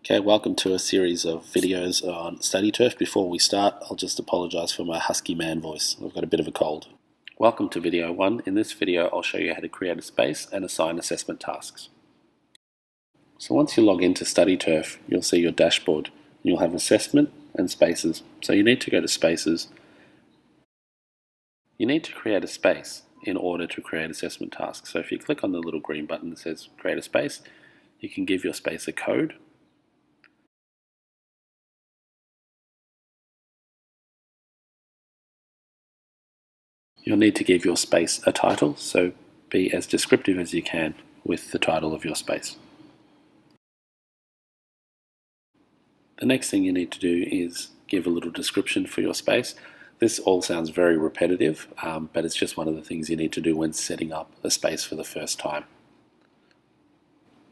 Okay, welcome to a series of videos on StudyTurf. Before we start, I'll just apologise for my husky man voice. I've got a bit of a cold. Welcome to video 1. In this video, I'll show you how to create a space and assign assessment tasks. So once you log into StudyTurf, you'll see your dashboard. You'll have assessment and spaces. So you need to go to spaces. You need to create a space in order to create assessment tasks. So if you click on the little green button that says create a space, you can give your space a code. You'll need to give your space a title, so be as descriptive as you can with the title of your space. The next thing you need to do is give a little description for your space. This all sounds very repetitive, but it's just one of the things you need to do when setting up a space for the first time.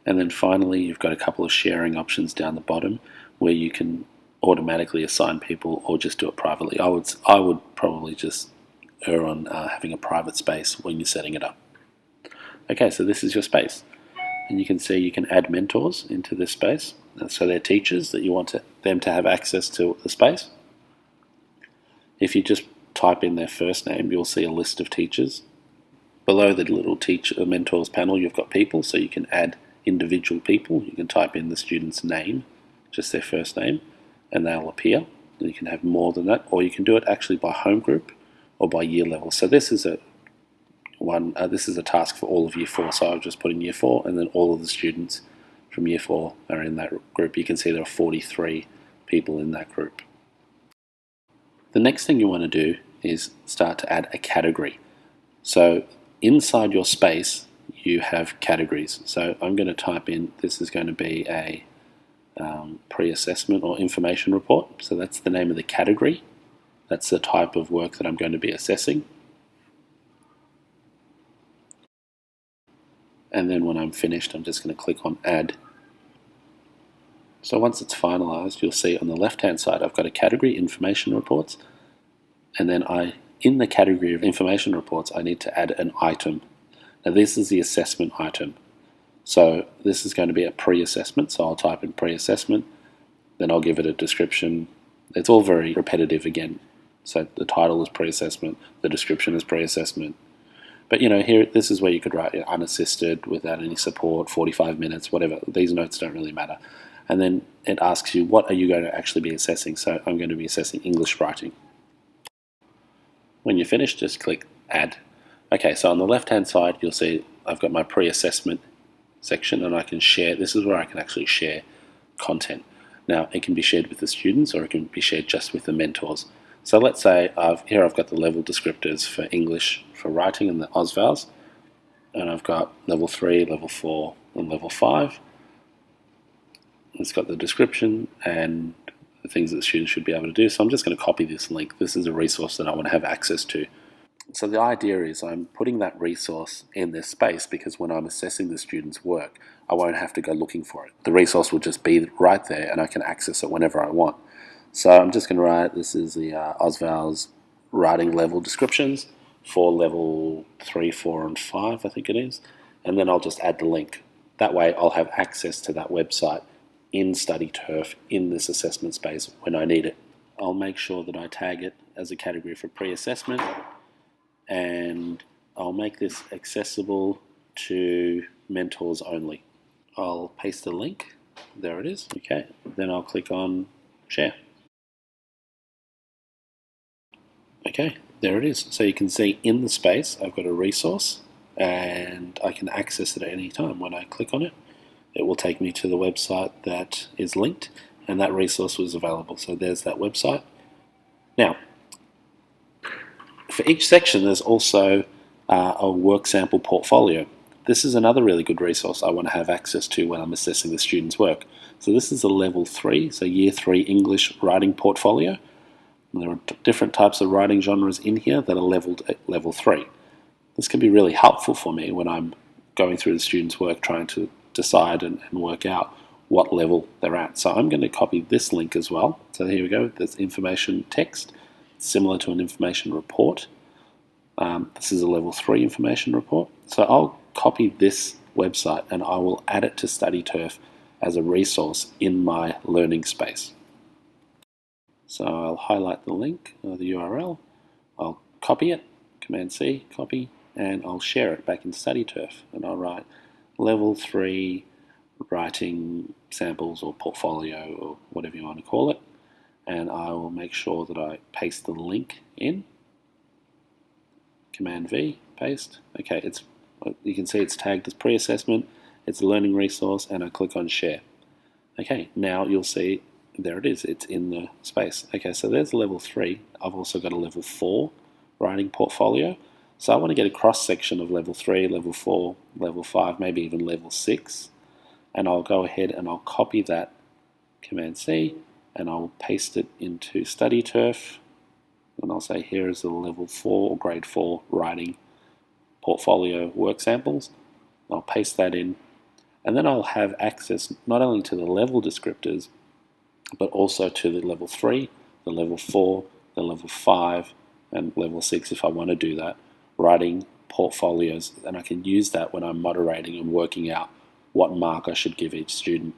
And then finally, you've got a couple of sharing options down the bottom where you can automatically assign people or just do it privately. I would probably just err on having a private space when you're setting it up. Okay, so this is your space. And you can see you can add mentors into this space. So they're teachers that you want them to have access to the space. If you just type in their first name, you'll see a list of teachers. Below the little mentors panel, you've got people, so you can add individual people. You can type in the student's name, just their first name, and they'll appear. And you can have more than that, or you can do it actually by home group or by year level. So this is a task for all of year 4. So I'll just put in year 4, and then all of the students from year 4 are in that group. You can see there are 43 people in that group. The next thing you want to do is start to add a category. So inside your space, you have categories. So I'm going to type in, this is going to be a pre-assessment or information report. So that's the name of the category. That's the type of work that I'm going to be assessing. And then when I'm finished, I'm just going to click on Add. So once it's finalized, you'll see on the left-hand side, I've got a category, Information Reports. And then in the category of Information Reports, I need to add an item. Now this is the assessment item. So this is going to be a pre-assessment. So I'll type in pre-assessment, then I'll give it a description. It's all very repetitive again. So the title is pre-assessment, the description is pre-assessment. But here, this is where you could write unassisted, without any support, 45 minutes, whatever. These notes don't really matter. And then it asks you, what are you going to actually be assessing? So I'm going to be assessing English writing. When you're finished, just click Add. Okay, so on the left-hand side, you'll see I've got my pre-assessment section, and I can share. This is where I can actually share content. Now, it can be shared with the students, or it can be shared just with the mentors. So let's say here I've got the level descriptors for English for writing and the AusVals, and I've got level 3, level 4, and level 5. It's got the description and the things that the students should be able to do. So I'm just going to copy this link. This is a resource that I want to have access to. So the idea is I'm putting that resource in this space because when I'm assessing the student's work, I won't have to go looking for it. The resource will just be right there and I can access it whenever I want. So I'm just going to write, this is the AusVals writing level descriptions for level 3, 4, and 5, I think it is. And then I'll just add the link. That way I'll have access to that website in StudyTurf in this assessment space when I need it. I'll make sure that I tag it as a category for pre-assessment, and I'll make this accessible to mentors only. I'll paste the link. There it is. Okay, then I'll click on Share. Okay, there it is. So you can see in the space I've got a resource and I can access it at any time. When I click on it, it will take me to the website that is linked, and that resource was available. So there's that website. Now, for each section there's also a work sample portfolio. This is another really good resource I want to have access to when I'm assessing the student's work. So this is a level 3, so year 3 English writing portfolio. And there are different types of writing genres in here that are leveled at level 3. This can be really helpful for me when I'm going through the student's work trying to decide and work out what level they're at. So I'm going to copy this link as well. So here we go, there's information text, similar to an information report. This is a level 3 information report. So I'll copy this website and I will add it to StudyTurf as a resource in my learning space. So I'll highlight the link, or the URL, I'll copy it, Command C, copy, and I'll share it back in StudyTurf, and I'll write level 3 writing samples or portfolio or whatever you want to call it, and I will make sure that I paste the link in. Command V, paste. Okay, you can see it's tagged as pre-assessment, it's a learning resource, and I click on share. Okay, now you'll see there it is, it's in the space. Okay, so there's level 3. I've also got a level 4 writing portfolio. So I want to get a cross section of level 3, level 4, level 5, maybe even level 6. And I'll go ahead and I'll copy that, Command C, and I'll paste it into StudyTurf. And I'll say here is the level 4 or grade 4 writing portfolio work samples. I'll paste that in, and then I'll have access not only to the level descriptors, but also to the level 3, the level 4, the level 5, and level 6 if I want to do that, writing portfolios, and I can use that when I'm moderating and working out what mark I should give each student.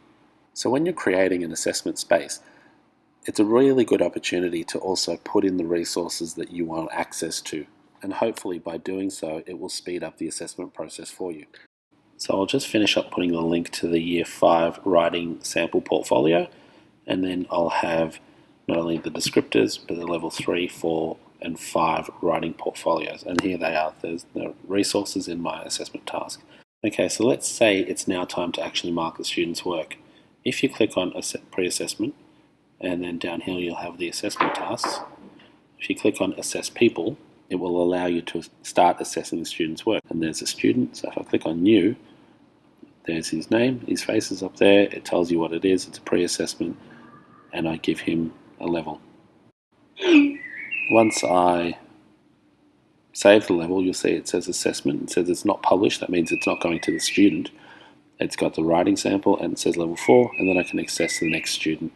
So when you're creating an assessment space, it's a really good opportunity to also put in the resources that you want access to, and hopefully by doing so it will speed up the assessment process for you. So I'll just finish up putting the link to the Year 5 writing sample portfolio, and then I'll have not only the descriptors but the level 3, 4 and 5 writing portfolios, and here they are. There's the resources in my assessment task. Okay, so let's say it's now time to actually mark the student's work. If you click on pre-assessment, and then down here you'll have the assessment tasks. If you click on assess people, it will allow you to start assessing the student's work. And there's a student, so if I click on new, there's his name, his face is up there, it tells you what it is, it's a pre-assessment, and I give him a level. Once I save the level, you'll see it says assessment, it says it's not published, that means it's not going to the student. It's got the writing sample and it says level 4, and then I can access the next student.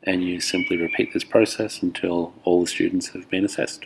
And you simply repeat this process until all the students have been assessed.